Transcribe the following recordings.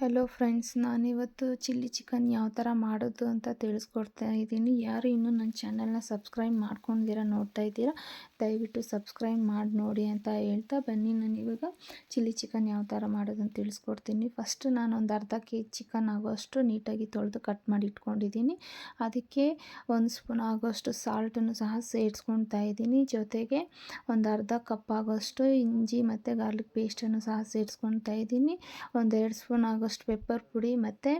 Hello friends, ನಾನಿವತ್ತು chilli chicken ಯಾವ ಥರ ಮಾಡೋದು ಅಂತ ತಿಳಿಸ್ಕೊಡ್ತಾ ಇದ್ದೀನಿ. ಯಾರು ಇನ್ನೂ ನನ್ನ ಚಾನಲ್ನ ಸಬ್ಸ್ಕ್ರೈಬ್ ಮಾಡ್ಕೊಂಡಿದ್ದೀರಾ ನೋಡ್ತಾ ಇದ್ದೀರಾ, ದಯವಿಟ್ಟು ಸಬ್ಸ್ಕ್ರೈಬ್ ಮಾಡಿ ನೋಡಿ ಅಂತ ಹೇಳ್ತಾ ಬನ್ನಿ. ನಾನಿವಾಗ ಚಿಲ್ಲಿ ಚಿಕನ್ ಯಾವ ಥರ ಮಾಡೋದು ಅಂತ ತಿಳಿಸ್ಕೊಡ್ತೀನಿ. ಫಸ್ಟ್ ನಾನೊಂದು ಅರ್ಧ ಕೆ ಜಿ ಚಿಕನ್ ಆಗೋಷ್ಟು ನೀಟಾಗಿ ತೊಳೆದು ಕಟ್ ಮಾಡಿ ಇಟ್ಕೊಂಡಿದ್ದೀನಿ. ಅದಕ್ಕೆ 1 ಸ್ಪೂನ್ ಆಗೋಷ್ಟು ಸಾಲ್ಟನ್ನು ಸಹ ಸೇರಿಸ್ಕೊಳ್ತಾ ಇದ್ದೀನಿ. ಜೊತೆಗೆ ಒಂದು ಅರ್ಧ ಕಪ್ ಆಗೋಷ್ಟು ಇಂಜಿ ಮತ್ತು ಗಾರ್ಲಿಕ್ ಪೇಸ್ಟನ್ನು ಸಹ ಸೇರಿಸ್ಕೊಳ್ತಾ ಇದ್ದೀನಿ. 1-2 ಸ್ಪೂನ್ ಆಗೋಷ್ಟು ಪೆಪ್ಪರ್ ಪುಡಿ ಮತ್ತು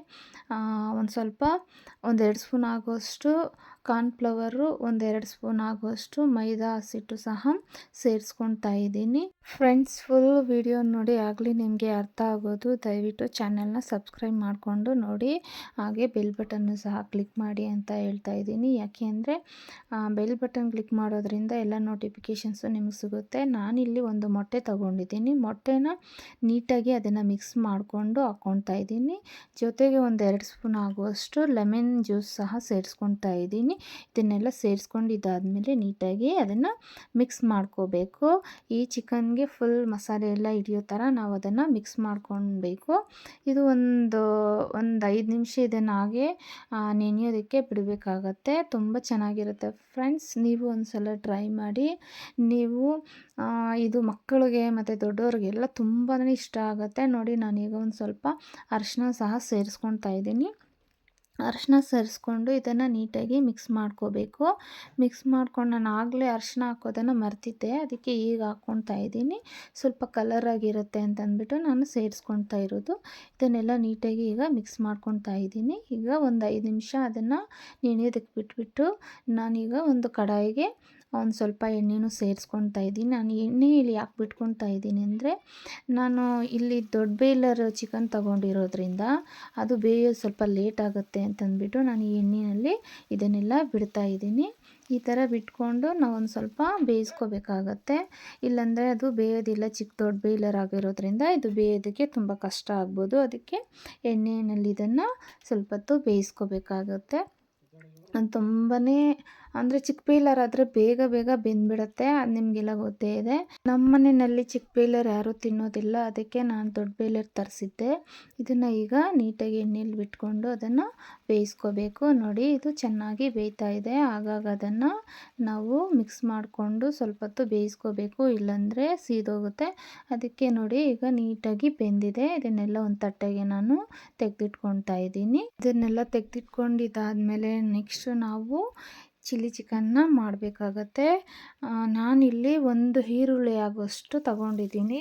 ಒಂದೆರಡು ಸ್ಪೂನ್ ಆಗೋಷ್ಟು ಕಾರ್ನ್ಫ್ಲವರು, 1-2 ಸ್ಪೂನ್ ಆಗೋಷ್ಟು ಮೈದಾ ಹಸಿಟ್ಟು ಸಹ ಸೇರಿಸ್ಕೊಳ್ತಾ ಇದ್ದೀನಿ. ಫ್ರೆಂಡ್ಸ್, ಫುಲ್ ವಿಡಿಯೋ ನೋಡಿ ಆಗಲಿ ನಿಮಗೆ ಅರ್ಥ ಆಗೋದು. ದಯವಿಟ್ಟು ಚಾನಲ್ನ ಸಬ್ಸ್ಕ್ರೈಬ್ ಮಾಡಿಕೊಂಡು ನೋಡಿ, ಹಾಗೆ ಬೆಲ್ ಬಟನ್ನು ಸಹ ಕ್ಲಿಕ್ ಮಾಡಿ ಅಂತ ಹೇಳ್ತಾ ಇದ್ದೀನಿ. ಯಾಕೆ ಅಂದರೆ ಬೆಲ್ ಬಟನ್ ಕ್ಲಿಕ್ ಮಾಡೋದ್ರಿಂದ ಎಲ್ಲ ನೋಟಿಫಿಕೇಷನ್ಸು ನಿಮಗೆ ಸಿಗುತ್ತೆ. ನಾನಿಲ್ಲಿ ಒಂದು ಮೊಟ್ಟೆ ತೊಗೊಂಡಿದ್ದೀನಿ. ಮೊಟ್ಟೆನ ನೀಟಾಗಿ ಅದನ್ನು ಮಿಕ್ಸ್ ಮಾಡಿಕೊಂಡು ಹಾಕ್ಕೊಳ್ತಾ ಇದ್ದೀನಿ. ಜೊತೆಗೆ 1-2 ಸ್ಪೂನ್ ಆಗುವಷ್ಟು ಲೆಮನ್ ಜ್ಯೂಸ್ ಸಹ ಸೇರಿಸ್ಕೊಳ್ತಾ ಇದ್ದೀನಿ. ಇದನ್ನೆಲ್ಲ ಸೇರಿಸ್ಕೊಂಡಿದ್ದಾದಮೇಲೆ ನೀಟಾಗಿ ಅದನ್ನು ಮಿಕ್ಸ್ ಮಾಡ್ಕೋಬೇಕು. ಈ ಚಿಕನ್ಗೆ ಫುಲ್ ಮಸಾಲೆ ಎಲ್ಲ ಹಿಡಿಯೋ ಥರ ನಾವು ಅದನ್ನು ಮಿಕ್ಸ್ ಮಾಡ್ಕೊಳ್ಬೇಕು. ಇದು ಒಂದು 5 ನಿಮಿಷ ಇದನ್ನು ಹಾಗೆ ನೆನೆಯೋದಕ್ಕೆ ಬಿಡಬೇಕಾಗತ್ತೆ. ತುಂಬ ಚೆನ್ನಾಗಿರುತ್ತೆ ಫ್ರೆಂಡ್ಸ್, ನೀವು ಒಂದು ಸಲ ಟ್ರೈ ಮಾಡಿ. ನೀವು ಇದು ಮಕ್ಕಳಿಗೆ ಮತ್ತು ದೊಡ್ಡವ್ರಿಗೆಲ್ಲ ತುಂಬಾ ಇಷ್ಟ ಆಗುತ್ತೆ. ನೋಡಿ, ನಾನೀಗ ಒಂದು ಸ್ವಲ್ಪ ಅರಿಶಿನ ಸಹ ಸೇರಿಸ್ಕೊಳ್ತಾ ಇದ್ದೀನಿ. ಅರಿಶಿನ ಸೇರಿಸ್ಕೊಂಡು ಇದನ್ನು ನೀಟಾಗಿ ಮಿಕ್ಸ್ ಮಾಡ್ಕೋಬೇಕು. ಮಿಕ್ಸ್ ಮಾಡ್ಕೊಂಡು ನಾನು ಆಗಲೇ ಅರಿಶಿನ ಹಾಕೋದನ್ನು ಮರ್ತಿದ್ದೆ, ಅದಕ್ಕೆ ಈಗ ಹಾಕ್ಕೊಳ್ತಾ ಇದ್ದೀನಿ. ಸ್ವಲ್ಪ ಕಲರಾಗಿರುತ್ತೆ ಅಂತಂದ್ಬಿಟ್ಟು ನಾನು ಸೇರಿಸ್ಕೊಳ್ತಾ ಇರೋದು. ಇದನ್ನೆಲ್ಲ ನೀಟಾಗಿ ಈಗ ಮಿಕ್ಸ್ ಮಾಡ್ಕೊಳ್ತಾ ಇದ್ದೀನಿ. ಈಗ ಒಂದು 5 ನಿಮಿಷ ಅದನ್ನು ನೆನೆಯೋದಕ್ಕೆ ಬಿಟ್ಬಿಟ್ಟು ನಾನೀಗ ಒಂದು ಕಡಾಯಿಗೆ ಒಂದು ಸ್ವಲ್ಪ ಎಣ್ಣೆನೂ ಸೇರಿಸ್ಕೊಳ್ತಾ ಇದ್ದೀನಿ. ನಾನು ಎಣ್ಣೆ ಇಲ್ಲಿ ಯಾಕೆ ಬಿಟ್ಕೊಳ್ತಾ ಇದ್ದೀನಿ ಅಂದರೆ, ನಾನು ಇಲ್ಲಿ ದೊಡ್ಡ ಬೇಯ್ಲರ್ ಚಿಕನ್ ತೊಗೊಂಡಿರೋದ್ರಿಂದ ಅದು ಬೇಯೋದು ಸ್ವಲ್ಪ ಲೇಟ್ ಆಗುತ್ತೆ ಅಂತಂದ್ಬಿಟ್ಟು ನಾನು ಈ ಎಣ್ಣೆಯಲ್ಲಿ ಇದನ್ನೆಲ್ಲ ಬಿಡ್ತಾ ಇದ್ದೀನಿ. ಈ ಥರ ಬಿಟ್ಕೊಂಡು ನಾವು ಒಂದು ಸ್ವಲ್ಪ ಬೇಯಿಸ್ಕೋಬೇಕಾಗತ್ತೆ. ಇಲ್ಲಾಂದರೆ ಅದು ಬೇಯೋದಿಲ್ಲ. ದೊಡ್ಡ ಬೇಯ್ಲರ್ ಆಗಿರೋದ್ರಿಂದ ಇದು ಬೇಯೋದಕ್ಕೆ ತುಂಬ ಕಷ್ಟ ಆಗ್ಬೋದು. ಅದಕ್ಕೆ ಎಣ್ಣೆಯಲ್ಲಿ ಇದನ್ನು ಸ್ವಲ್ಪ ಹೊತ್ತು ಬೇಯಿಸ್ಕೋಬೇಕಾಗತ್ತೆ. ತುಂಬಾ ಅಂದರೆ ಚಿಕ್ಕ ಬೇಯ್ಲರ್ ಆದರೆ ಬೇಗ ಬೆಂದ್ಬಿಡುತ್ತೆ. ಅದು ನಿಮಗೆಲ್ಲ ಗೊತ್ತೇ ಇದೆ. ನಮ್ಮ ಮನೆಯಲ್ಲಿ ಚಿಕ್ಕ ಬೇಯ್ಲರ್ ಯಾರೂ ತಿನ್ನೋದಿಲ್ಲ, ಅದಕ್ಕೆ ನಾನು ದೊಡ್ಡ ಬೇಯ್ಲರ್ ತರಿಸಿದ್ದೆ. ಇದನ್ನು ಈಗ ನೀಟಾಗಿ ಎಣ್ಣೆಯಲ್ಲಿ ಬಿಟ್ಕೊಂಡು ಅದನ್ನು ಬೇಯಿಸ್ಕೋಬೇಕು. ನೋಡಿ, ಇದು ಚೆನ್ನಾಗಿ ಬೇಯ್ತಾ ಇದೆ. ಆಗಾಗ ಅದನ್ನು ನಾವು ಮಿಕ್ಸ್ ಮಾಡಿಕೊಂಡು ಸ್ವಲ್ಪ ಹೊತ್ತು ಬೇಯಿಸ್ಕೋಬೇಕು, ಇಲ್ಲಾಂದರೆ ಸೀದೋಗುತ್ತೆ. ಅದಕ್ಕೆ ನೋಡಿ, ಈಗ ನೀಟಾಗಿ ಬೆಂದಿದೆ. ಇದನ್ನೆಲ್ಲ ಒಂದು ತಟ್ಟೆಗೆ ನಾನು ತೆಗೆದಿಟ್ಕೊಳ್ತಾ ಇದ್ದೀನಿ. ಇದನ್ನೆಲ್ಲ ತೆಗೆದಿಟ್ಕೊಂಡಿದ್ದಾದಮೇಲೆ ನೆಕ್ಸ್ಟ್ ನಾವು ಚಿಲ್ಲಿ ಚಿಕನ್ನ ಮಾಡಬೇಕಾಗತ್ತೆ. ನಾನಿಲ್ಲಿ ಒಂದು ಈರುಳ್ಳಿ ಆಗೋಷ್ಟು ತಗೊಂಡಿದ್ದೀನಿ.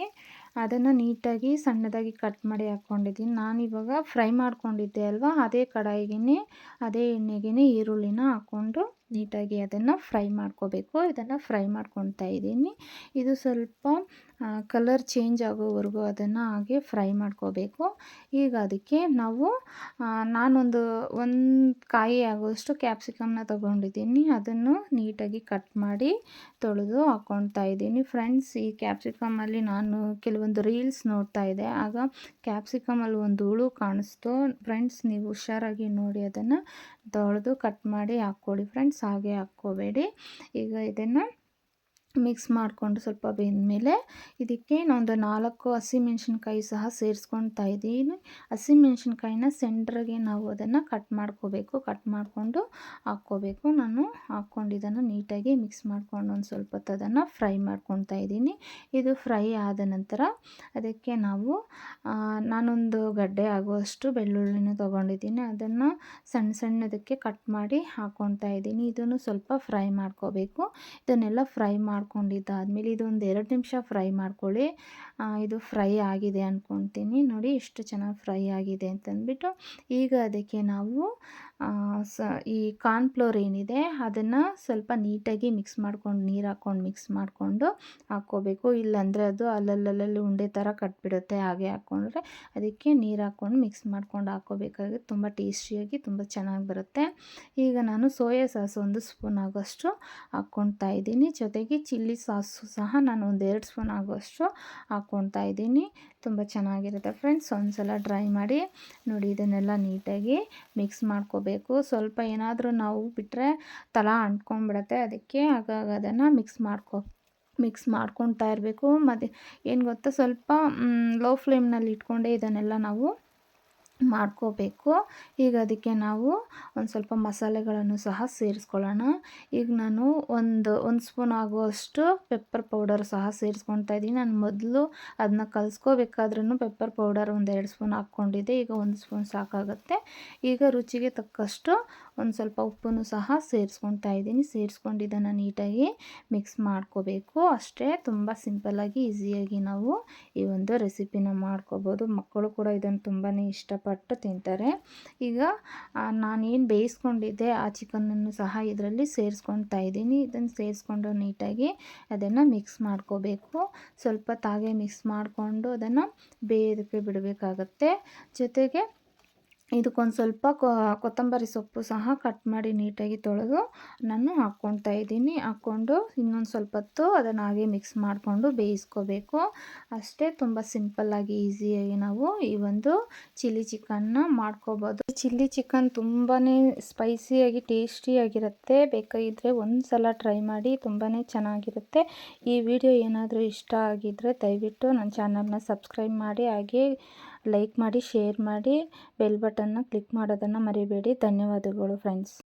ಅದನ್ನು ನೀಟಾಗಿ ಸಣ್ಣದಾಗಿ ಕಟ್ ಮಾಡಿ ಹಾಕ್ಕೊಂಡಿದ್ದೀನಿ. ನಾನಿವಾಗ ಫ್ರೈ ಮಾಡ್ಕೊಂಡಿದ್ದೆ ಅಲ್ವಾ, ಅದೇ ಕಡಾಯಿಗೆ ಅದೇ ಎಣ್ಣೆಗೆ ಈರುಳ್ಳಿನ ಹಾಕ್ಕೊಂಡು ನೀಟಾಗಿ ಅದನ್ನು ಫ್ರೈ ಮಾಡ್ಕೋಬೇಕು. ಇದನ್ನು ಫ್ರೈ ಮಾಡ್ಕೊಳ್ತಾ ಇದ್ದೀನಿ. ಇದು ಸ್ವಲ್ಪ ಕಲರ್ ಚೇಂಜ್ ಆಗೋವರೆಗೂ ಅದನ್ನು ಹಾಗೆ ಫ್ರೈ ಮಾಡ್ಕೋಬೇಕು. ಈಗ ಅದಕ್ಕೆ ನಾನೊಂದು ಕಾಯಿ ಆಗೋಷ್ಟು ಕ್ಯಾಪ್ಸಿಕಮ್ನ ತೊಗೊಂಡಿದ್ದೀನಿ. ಅದನ್ನು ನೀಟಾಗಿ ಕಟ್ ಮಾಡಿ ತೊಳೆದು ಹಾಕ್ಕೊಳ್ತಾ ಇದ್ದೀನಿ. ಫ್ರೆಂಡ್ಸ್, ಈ ಕ್ಯಾಪ್ಸಿಕಮಲ್ಲಿ ನಾನು ಕೆಲವೊಂದು ರೀಲ್ಸ್ ನೋಡ್ತಾ ಇದ್ದೆ, ಆಗ ಕ್ಯಾಪ್ಸಿಕಮಲ್ಲಿ ಒಂದು ಹುಳು ಕಾಣಿಸ್ತು. ಫ್ರೆಂಡ್ಸ್, ನೀವು ಹುಷಾರಾಗಿ ನೋಡಿ ಅದನ್ನು ತೊಳೆದು ಕಟ್ ಮಾಡಿ ಹಾಕ್ಕೊಳ್ಳಿ ಫ್ರೆಂಡ್ಸ್, ಹಾಗೆ ಹಾಕ್ಕೋಬೇಡಿ. ಈಗ ಇದನ್ನು ಮಿಕ್ಸ್ ಮಾಡಿಕೊಂಡು ಸ್ವಲ್ಪ ಬೆಂದಮೇಲೆ ಇದಕ್ಕೆ ಒಂದು 4 ಹಸಿಮೆಣ್ಸಿನ್ಕಾಯಿ ಸಹ ಸೇರಿಸ್ಕೊಳ್ತಾ ಇದ್ದೀನಿ. ಹಸಿಮೆಣ್ಸಿನ್ಕಾಯಿನ ಸೆಂಟ್ರಿಗೆ ನಾವು ಅದನ್ನು ಕಟ್ ಮಾಡ್ಕೋಬೇಕು. ಕಟ್ ಮಾಡಿಕೊಂಡು ಹಾಕ್ಕೋಬೇಕು. ನಾನು ಹಾಕ್ಕೊಂಡಿದ್ದನ್ನು ನೀಟಾಗಿ ಮಿಕ್ಸ್ ಮಾಡ್ಕೊಂಡು ಒಂದು ಸ್ವಲ್ಪ ಹೊತ್ತು ಅದನ್ನು ಫ್ರೈ ಮಾಡ್ಕೊಳ್ತಾ ಇದ್ದೀನಿ. ಇದು ಫ್ರೈ ಆದ ನಂತರ ಅದಕ್ಕೆ ನಾನೊಂದು ಗಡ್ಡೆ ಆಗುವಷ್ಟು ಬೆಳ್ಳುಳ್ಳಿನ ತೊಗೊಂಡಿದ್ದೀನಿ. ಅದನ್ನು ಸಣ್ಣದಕ್ಕೆ ಕಟ್ ಮಾಡಿ ಹಾಕ್ಕೊಳ್ತಾ ಇದ್ದೀನಿ. ಇದನ್ನು ಸ್ವಲ್ಪ ಫ್ರೈ ಮಾಡ್ಕೋಬೇಕು. ಇದನ್ನೆಲ್ಲ ಫ್ರೈ ಮಾಡ್ಕೊಂಡಿದ್ದಾದಮೇಲೆ ಇದೊಂದು 2 ನಿಮಿಷ ಫ್ರೈ ಮಾಡ್ಕೊಳ್ಳಿ. ಇದು ಫ್ರೈ ಆಗಿದೆ ಅಂದ್ಕೊಳ್ತೀನಿ. ನೋಡಿ, ಎಷ್ಟು ಚೆನ್ನಾಗಿ ಫ್ರೈ ಆಗಿದೆ ಅಂತಂದ್ಬಿಟ್ಟು ಈಗ ಅದಕ್ಕೆ ನಾವು ಈ ಕಾರ್ನ್ಫ್ಲೋರ್ ಏನಿದೆ ಅದನ್ನು ಸ್ವಲ್ಪ ನೀಟಾಗಿ ಮಿಕ್ಸ್ ಮಾಡ್ಕೊಂಡು ನೀರು ಹಾಕ್ಕೊಂಡು ಮಿಕ್ಸ್ ಮಾಡಿಕೊಂಡು ಹಾಕ್ಕೋಬೇಕು. ಇಲ್ಲಾಂದರೆ ಅದು ಅಲ್ಲಲ್ಲಿ ಉಂಡೆ ಥರ ಕಟ್ಬಿಡುತ್ತೆ ಹಾಗೆ ಹಾಕ್ಕೊಂಡ್ರೆ. ಅದಕ್ಕೆ ನೀರು ಹಾಕ್ಕೊಂಡು ಮಿಕ್ಸ್ ಮಾಡ್ಕೊಂಡು ಹಾಕ್ಕೋಬೇಕಾಗುತ್ತೆ. ತುಂಬ ಟೇಸ್ಟಿಯಾಗಿ ತುಂಬ ಚೆನ್ನಾಗಿ ಬರುತ್ತೆ. ಈಗ ನಾನು ಸೋಯಾ ಸಾಸ್ 1 ಸ್ಪೂನ್ ಆಗೋಷ್ಟು ಹಾಕ್ಕೊಳ್ತಾ ಇದ್ದೀನಿ. ಜೊತೆಗೆ ಚಿಲ್ಲಿ ಸಾಸು ಸಹ ನಾನು 1-2 ಸ್ಪೂನ್ ಆಗೋಷ್ಟು ಹಾಕ್ಕೊಳ್ತಾ ಇದ್ದೀನಿ. ತುಂಬ ಚೆನ್ನಾಗಿರುತ್ತೆ ಫ್ರೆಂಡ್ಸ್, ಒಂದ್ಸಲ ಟ್ರೈ ಮಾಡಿ ನೋಡಿ. ಇದನ್ನೆಲ್ಲ ನೀಟಾಗಿ ಮಿಕ್ಸ್ ಮಾಡ್ಕೋಬೇಕು. ಸ್ವಲ್ಪ ಏನಾದರೂ ನಾವು ಬಿಟ್ಟರೆ ತಳ ಅಂಟ್ಕೊಂಡ್ಬಿಡುತ್ತೆ. ಅದಕ್ಕೆ ಆಗಾಗ ಅದನ್ನು ಮಿಕ್ಸ್ ಮಾಡ್ಕೊಳ್ತಾ ಇರಬೇಕು. ಮತ್ತು ಏನು ಗೊತ್ತಾ, ಸ್ವಲ್ಪ ಲೋ ಫ್ಲೇಮ್ನಲ್ಲಿ ಇಟ್ಕೊಂಡೆ ಇದನ್ನೆಲ್ಲ ನಾವು ಮಾಡ್ಕೋಬೇಕು. ಈಗ ಅದಕ್ಕೆ ನಾವು ಒಂದು ಸ್ವಲ್ಪ ಮಸಾಲೆಗಳನ್ನು ಸಹ ಸೇರಿಸ್ಕೊಳ್ಳೋಣ. ಈಗ ನಾನು ಒಂದು ಸ್ಪೂನ್ ಆಗುವಷ್ಟು ಪೆಪ್ಪರ್ ಪೌಡರ್ ಸಹ ಸೇರಿಸ್ಕೊಳ್ತಾ ಇದ್ದೀನಿ. ನಾನು ಮೊದಲು ಅದನ್ನ ಕಲಿಸ್ಕೋಬೇಕಾದ್ರೂ ಪೆಪ್ಪರ್ ಪೌಡರ್ 1-2 ಸ್ಪೂನ್ ಹಾಕ್ಕೊಂಡಿದ್ದೆ. ಈಗ 1 ಸ್ಪೂನ್ ಸಾಕಾಗುತ್ತೆ. ಈಗ ರುಚಿಗೆ ತಕ್ಕಷ್ಟು ಒಂದು ಸ್ವಲ್ಪ ಉಪ್ಪನ್ನು ಸಹ ಸೇರಿಸ್ಕೊಳ್ತಾ ಇದ್ದೀನಿ. ಸೇರಿಸ್ಕೊಂಡು ಇದನ್ನು ನೀಟಾಗಿ ಮಿಕ್ಸ್ ಮಾಡ್ಕೋಬೇಕು. ಅಷ್ಟೇ, ತುಂಬ ಸಿಂಪಲ್ಲಾಗಿ ಈಸಿಯಾಗಿ ನಾವು ಈ ಒಂದು ರೆಸಿಪಿನ ಮಾಡ್ಕೋಬೋದು. ಮಕ್ಕಳು ಕೂಡ ಇದನ್ನು ತುಂಬಾ ಇಷ್ಟಪಟ್ಟು ತಿಂತಾರೆ. ಈಗ ನಾನೇನು ಬೇಯಿಸ್ಕೊಂಡಿದ್ದೆ ಆ ಚಿಕನನ್ನು ಸಹ ಇದರಲ್ಲಿ ಸೇರಿಸ್ಕೊಳ್ತಾ ಇದ್ದೀನಿ. ಇದನ್ನು ಸೇರಿಸ್ಕೊಂಡು ನೀಟಾಗಿ ಅದನ್ನು ಮಿಕ್ಸ್ ಮಾಡ್ಕೋಬೇಕು. ಸ್ವಲ್ಪ ತಾಗೆ ಮಿಕ್ಸ್ ಮಾಡಿಕೊಂಡು ಅದನ್ನು ಬೇಯೋದಕ್ಕೆ ಬಿಡಬೇಕಾಗತ್ತೆ. ಜೊತೆಗೆ ಇದಕ್ಕೊಂದು ಸ್ವಲ್ಪ ಕೊತ್ತಂಬರಿ ಸೊಪ್ಪು ಸಹ ಕಟ್ ಮಾಡಿ ನೀಟಾಗಿ ತೊಳೆದು ನಾನು ಹಾಕ್ಕೊಳ್ತಾ ಇದ್ದೀನಿ. ಹಾಕ್ಕೊಂಡು ಇನ್ನೊಂದು ಸ್ವಲ್ಪ ಹೊತ್ತು ಅದನ್ನು ಹಾಗೆ ಮಿಕ್ಸ್ ಮಾಡಿಕೊಂಡು ಬೇಯಿಸ್ಕೋಬೇಕು. ಅಷ್ಟೇ, ತುಂಬ ಸಿಂಪಲ್ಲಾಗಿ ಈಸಿಯಾಗಿ ನಾವು ಈ ಒಂದು ಚಿಲ್ಲಿ ಚಿಕನ್ನ ಮಾಡ್ಕೋಬೋದು. ಚಿಲ್ಲಿ ಚಿಕನ್ ತುಂಬಾ ಸ್ಪೈಸಿಯಾಗಿ ಟೇಸ್ಟಿಯಾಗಿರುತ್ತೆ. ಬೇಕಾಗಿದ್ದರೆ ಒಂದು ಸಲ ಟ್ರೈ ಮಾಡಿ, ತುಂಬಾ ಚೆನ್ನಾಗಿರುತ್ತೆ. ಈ ವಿಡಿಯೋ ಏನಾದರೂ ಇಷ್ಟ ಆಗಿದ್ದರೆ ದಯವಿಟ್ಟು ನನ್ನ ಚಾನಲ್ನ ಸಬ್ಸ್ಕ್ರೈಬ್ ಮಾಡಿ, ಹಾಗೆ ಲೈಕ್ ಮಾಡಿ, ಶೇರ್ ಮಾಡಿ, ಬೆಲ್ ಬಟನ್ನ ಕ್ಲಿಕ್ ಮಾಡೋದನ್ನು ಮರಿಬೇಡಿ. ಧನ್ಯವಾದಗಳು ಫ್ರೆಂಡ್ಸ್.